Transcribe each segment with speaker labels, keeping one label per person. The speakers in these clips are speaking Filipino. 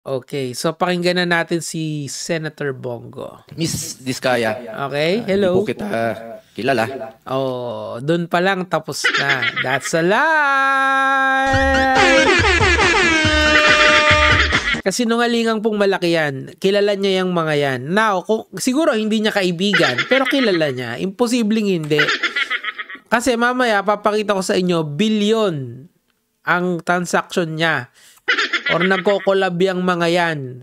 Speaker 1: Okay, so pakinggan na natin si Senator Bongo.
Speaker 2: Miss Diskaya.
Speaker 1: Okay,
Speaker 2: Hindi
Speaker 1: hello.
Speaker 2: po kita kilala.
Speaker 1: Oh, dun pa lang tapos na. That's a lie! Kasi nungalingang pong malaki yan. Kilala niya yung mga yan. Now, siguro hindi niya kaibigan, pero kilala niya. Imposibleng hindi. Kasi mamaya, papakita ko sa inyo, bilyon ang transaction niya. Or nagko-collab yung mga yan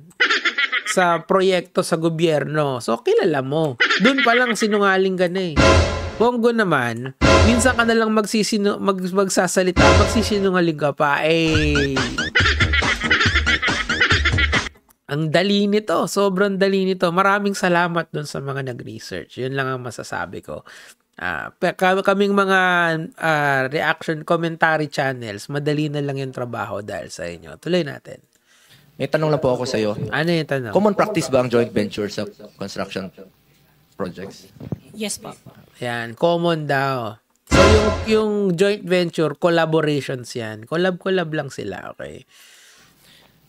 Speaker 1: sa proyekto sa gobyerno. So, kilala mo. Doon pa lang sinungaling ka na eh. Bongo naman, minsan ka na lang magsasalita, magsisinungaling ka pa. Ang dali nito. Sobrang dali nito. Maraming salamat doon sa mga nag-research. Yun lang ang masasabi ko. Kaming mga reaction commentary channels, madali na lang yung trabaho dahil sa inyo. Tuloy natin.
Speaker 2: May tanong lang po ako sa iyo.
Speaker 1: Ano yung tanong?
Speaker 2: Common practice ba ang joint venture sa construction projects?
Speaker 3: Yes po.
Speaker 1: Yan, common daw. So yung joint venture, collaborations yan. Collab lang sila, okay?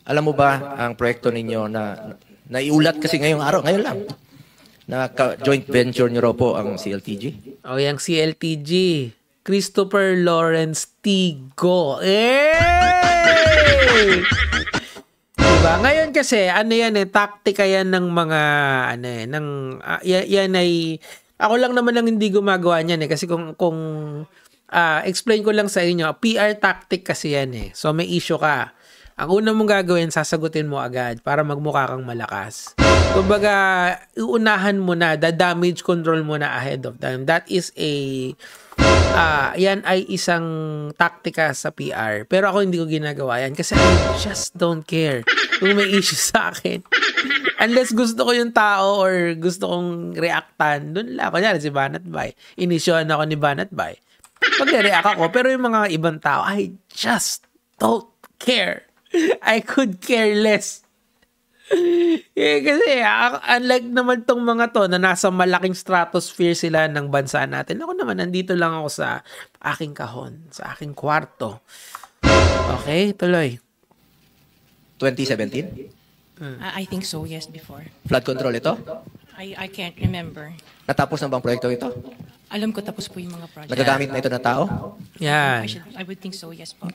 Speaker 2: Alam mo ba ang proyekto ninyo na naiulat kasi ngayong araw, ngayon lang, na joint venture nyo raw po ang CLTG?
Speaker 1: O, yung CLTG. Christopher Lawrence Tigo. Diba? Ngayon kasi, taktika yan ng mga, yan ay, ako lang naman ang hindi gumagawa niyan eh. Kasi kung explain ko lang sa inyo, PR tactic kasi yan eh. So, may issue ka. Ang una mong gagawin, sasagutin mo agad para magmukha kang malakas. Kumbaga, uunahan mo na, damage control mo na ahead of time. That is yan ay isang taktika sa PR. Pero ako hindi ko ginagawa yan kasi I just don't care kung may issue sa akin. Unless gusto ko yung tao or gusto kong reactan, dun lang. Kunyari si Banat Bay. Inisyohan ako ni Banat Bay. Pag-react ako. Pero yung mga ibang tao, I just don't care. I could care less. Kasi unlike naman tong mga to na nasa malaking stratosphere sila ng bansa natin, ako naman nandito lang ako sa aking kahon, sa aking kwarto. Okay, tuloy.
Speaker 2: 2017?
Speaker 3: I think so, yes, before.
Speaker 2: Flood control ito?
Speaker 3: I can't remember.
Speaker 2: Natapos na bang proyekto ito?
Speaker 3: Alam ko tapos po yung mga project.
Speaker 2: Nagagamit na ito ng tao?
Speaker 1: Yan.
Speaker 3: I would think so, yes po.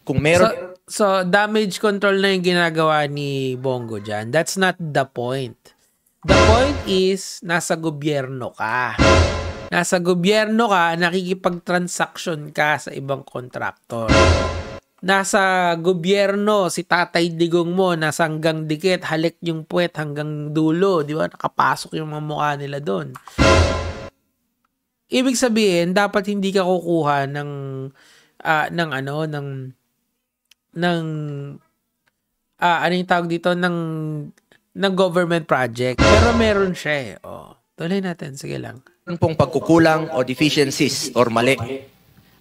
Speaker 2: Kung meron...
Speaker 1: So, damage control na yung ginagawa ni Bongo dyan. That's not the point. The point is, nasa gobyerno ka. Nasa gobyerno ka, nakikipag-transaction ka sa ibang kontraktor. Nasa gobyerno, si Tatay Digong mo, nasa hanggang dikit, halik yung puwet hanggang dulo. Di ba? Nakapasok yung mga mukha nila doon. Ibig sabihin, dapat hindi ka kukuha ng ano yung tawag dito ng government project, pero meron siya eh. Tuloy natin, sige lang.
Speaker 2: Yung pong pagkukulang o deficiencies or mali,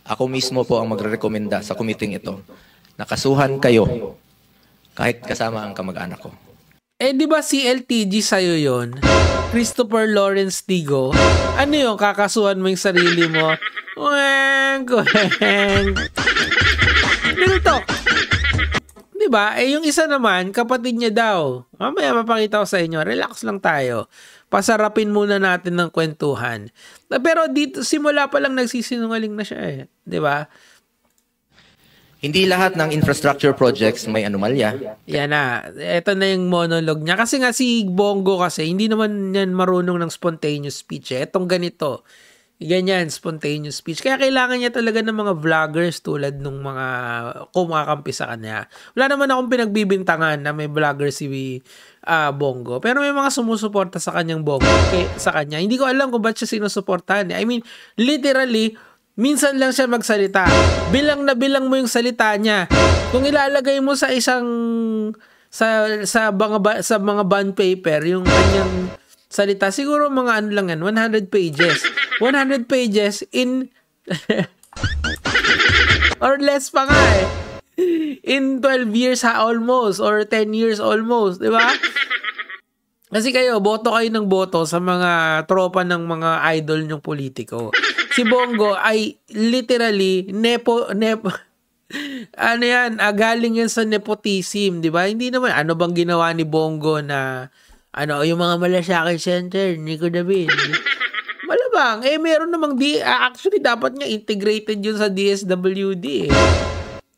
Speaker 2: ako mismo po ang magre-rekomenda sa committee ito. Nakasuhan kayo kahit kasama ang kamag-anak ko.
Speaker 1: Di ba CLTG sa'yo yun? Christopher Lawrence Tigo? Ano yun? Kakasuhan mo yung sarili mo? Weng! Real talk. Diba? Yung isa naman, kapatid niya daw. Mamaya mapakita ko sa inyo. Relax lang tayo. Pasarapin muna natin ng kwentuhan. Pero dito, simula pa lang nagsisinungaling na siya eh. Diba?
Speaker 2: Hindi lahat ng infrastructure projects may anomalya.
Speaker 1: Yan na. Ito na yung monologue niya. Kasi nga si Bongo kasi, hindi naman yan marunong ng spontaneous speech eh. Itong ganito. Ganyan, spontaneous speech. Kaya kailangan niya talaga ng mga vloggers tulad nung mga kumakampi sa kanya. Wala naman akong pinagbibintangan na may vlogger si Bongo. Pero may mga sumusuporta sa kanyang Bongo. Sa kanya. Hindi ko alam kung ba't siya sinusuportahan. I mean, literally, minsan lang siya magsalita. Bilang na bilang mo yung salita niya. Kung ilalagay mo sa isang sa mga bond paper, yung kanyang salita, siguro mga ano lang yan, 100 pages. 100 pages in or less pa nga eh. In 12 years almost or 10 years almost, di ba? Kasi kayo, boto kayo ng boto sa mga tropa ng mga idol nyong politiko. Si Bongo ay literally Ano yan, galing yan sa nepotism, di ba? Hindi naman, ano bang ginawa ni Bongo na, yung mga Malasakit Center, Nico David. Malabang, meron namang actually dapat nga integrated yun sa DSWD eh.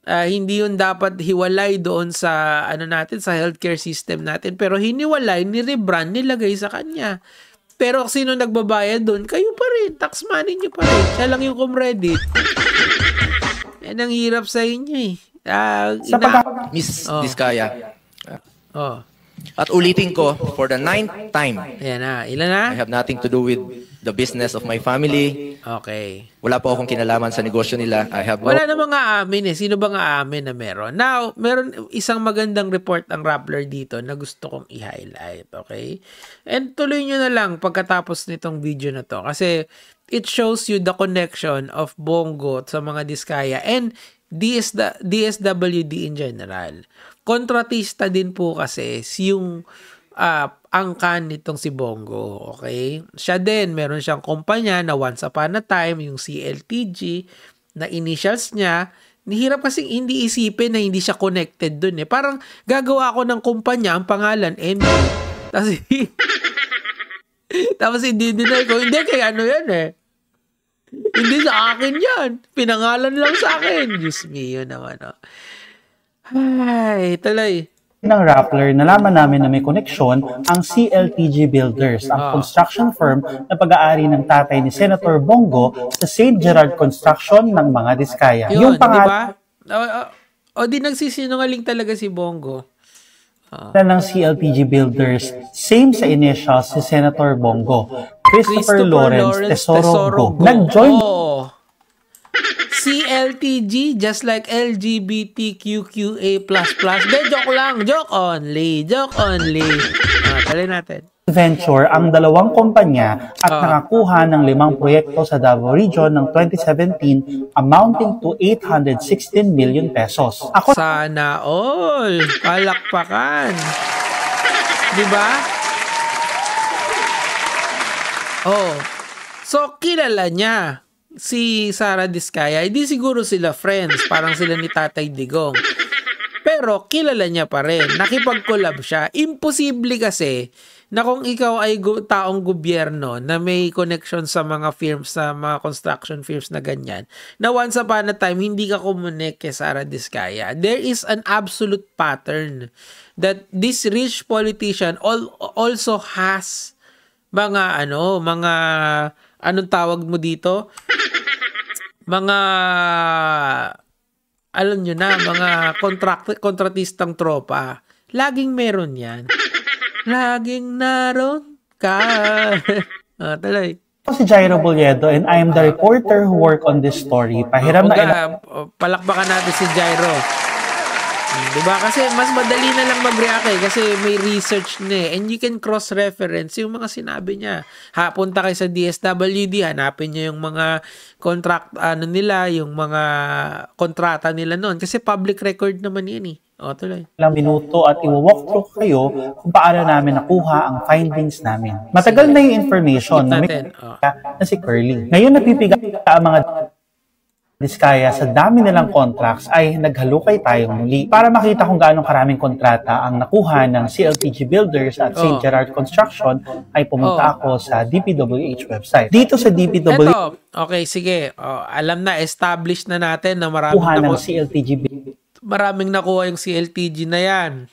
Speaker 1: Hindi yun dapat hiwalay doon sa sa healthcare system natin, pero hiniwalay, ni-rebrand, nilagay sa kanya. Pero sino nagbabayad doon? Kayo pa rin, tax money nyo pa rin. Siya lang yung comredit. Yan ang hirap sa inyo eh.
Speaker 2: Miss Diskaya.
Speaker 1: Oh.
Speaker 2: At ulitin ko, for the 9th time,
Speaker 1: Ayan na. Ilan na?
Speaker 2: I have nothing to do with the business of my family.
Speaker 1: Okay.
Speaker 2: Wala po akong kinalaman sa negosyo nila. I have no...
Speaker 1: Wala namang aamin eh. Sino bang aamin na meron? Now, meron isang magandang report ang Rappler dito na gusto kong i-highlight. Okay? And tuloy nyo na lang pagkatapos nitong video na to. Kasi it shows you the connection of Bongo sa mga Diskaya and DSWD in general. Kontratista din po kasi yung angkan nitong si Bongo. Okay? Siya din, meron siyang kumpanya na once upon a time, yung CLTG, na initials niya. Nihirap kasi hindi isipin na hindi siya connected dun eh. Parang gagawa ako ng kumpanya, ang pangalan, MB. Tapos hindi deny ko, hindi kaya yan eh. Hindi sa akin yan. Pinangalan lang sa akin. Diyos me, yun naman. Oh. Ay, tuloy.
Speaker 4: Ng Rappler, nalaman namin na may koneksyon ang CLTG Builders, ang construction firm na pag-aari ng tatay ni Senator Bongo sa St. Gerard Construction ng mga Diskaya.
Speaker 1: Yun, yung pangalan di nagsisinungaling talaga si Bongo.
Speaker 4: Ng CLTG Builders, same sa initials si Senator Bongo. Christopher Lawrence Tesoro Go. Nag-join
Speaker 1: CLTG, just like LGBTQQA++. De, joke only. Tali natin.
Speaker 4: Venture ang dalawang kumpanya at nakakuha ng 5 proyekto sa Davao Region ng 2017 amounting to 816 million pesos.
Speaker 1: Sana all. Palakpakan. Diba? Oh. So, kilala niya si Sara Diskaya. Hindi siguro sila friends. Parang sila ni Tatay Digong. Pero, kilala niya pa rin. Nakipag-collab siya. Imposible kasi na kung ikaw ay taong gobyerno na may connection sa mga firms, sa mga construction firms na ganyan, na once upon a time, hindi ka kumunik kay Sara Diskaya. There is an absolute pattern that this rich politician also has anong tawag mo dito? Mga alam nyo na, mga kontratistang tropa. Laging meron yan. Laging naroon ka. Talay.
Speaker 4: Ako si Jairo Boliedo and I am the reporter who worked on this story. Pahiram na
Speaker 1: palakpakan natin si Jairo. Diba? Kasi mas madali na lang mag-react kasi may research na eh. And you can cross-reference yung mga sinabi niya. Punta kayo sa DSWD, hanapin niyo yung mga contract, nila, yung mga kontrata nila noon. Kasi public record naman yan eh. Tuloy.
Speaker 4: Ilang minuto at i-walk through kayo kung paano namin nakuha ang findings namin. Matagal na yung information na si Curly. Ngayon napipiga ang mga Diskaya sa dami nilang contracts ay naghalukay tayong muli para makita kung gaano karaming kontrata ang nakuha ng CLTG Builders at St. Gerard Construction ay pumunta ako sa DPWH website. Dito sa DPWH,
Speaker 1: okay, sige. Alam na, established na natin na maraming nakuha yung CLTG na yan.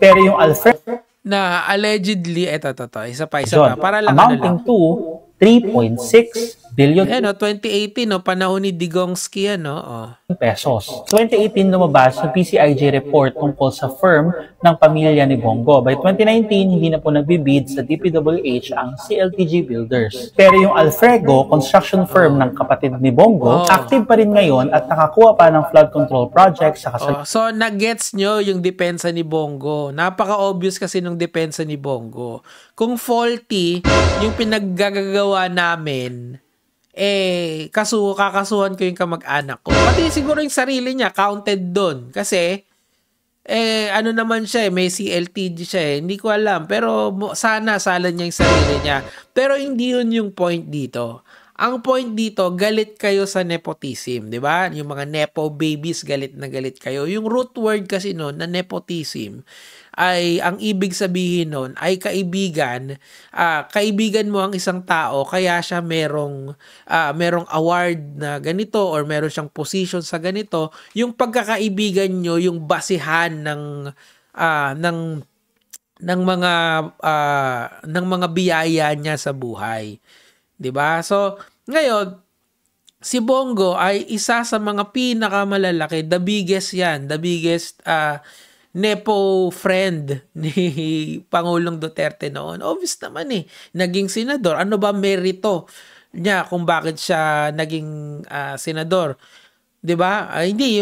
Speaker 4: Pero yung Alfred
Speaker 1: na allegedly, isa pa. Para lang
Speaker 4: amounting to 3.6 billion
Speaker 1: 2018, panahon ni Digongski,
Speaker 4: pesos. 2018 lumabas ang PCIJ report tungkol sa firm ng pamilya ni Bongo. By 2019, hindi na po nagbibid sa DPWH ang CLTG Builders. Pero yung Alfrego, construction firm ng kapatid ni Bongo, active pa rin ngayon at nakakuha pa ng flood control project sa
Speaker 1: So, nag-gets nyo yung depensa ni Bongo. Napaka-obvious kasi nung depensa ni Bongo. Kung faulty yung pinaggagawa namin, kakasuhan ko yung kamag-anak ko. Pati siguro yung sarili niya, counted doon. Kasi, naman siya, may CLTG siya hindi ko alam. Pero sana salan niya yung sarili niya. Pero hindi yun yung point dito. Ang point dito, galit kayo sa nepotism, di ba? Yung mga nepo babies, galit na galit kayo. Yung root word kasi noon na nepotism, ay ang ibig sabihin noon ay kaibigan. Kaibigan mo ang isang tao, kaya siya merong award na ganito or meron siyang position sa ganito. Yung pagkakaibigan nyo, yung basihan ng mga biyaya niya sa buhay. 'Di ba? So, ngayon si Bongo ay isa sa mga pinakamalalaki, the biggest nepo friend ni Pangulong Duterte noon. Obvious naman naging senador. Ano ba merito niya kung bakit siya naging senador? 'Di ba? Hindi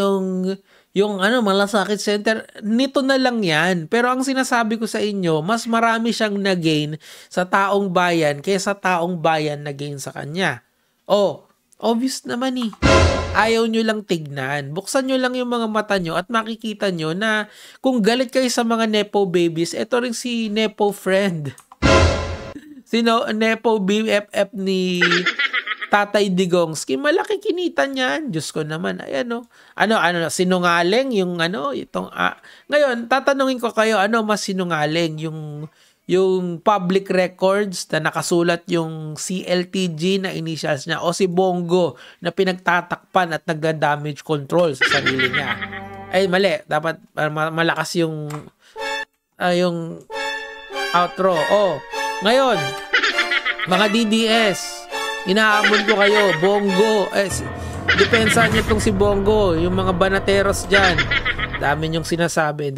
Speaker 1: yung malasakit center, nito na lang yan. Pero ang sinasabi ko sa inyo, mas marami siyang na-gain sa taong bayan kaysa taong bayan na-gain sa kanya. Obvious naman Ayaw nyo lang tignan. Buksan nyo lang yung mga mata nyo at makikita nyo na kung galit kayo sa mga nepo babies, ito rin si nepo friend. Nepo BFF ni Tatay Digongski, malaki kinita niyan. Diyos ko naman, ayan sinungaling yung ngayon, tatanungin ko kayo, mas sinungaling? Yung public records na nakasulat yung CLTG na initials niya o si Bongo na pinagtatakpan at nagda-damage control sa sarili niya? Ay, mali. Dapat malakas yung outro. Ngayon, mga DDS, inaamon ko kayo, Bongo. Depensa niya tong si Bongo, yung mga banateros dyan. Dami niyong sinasabi,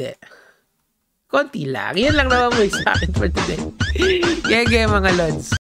Speaker 1: konti lang. Yan lang naman mo sa akin for today. Gege mga lods.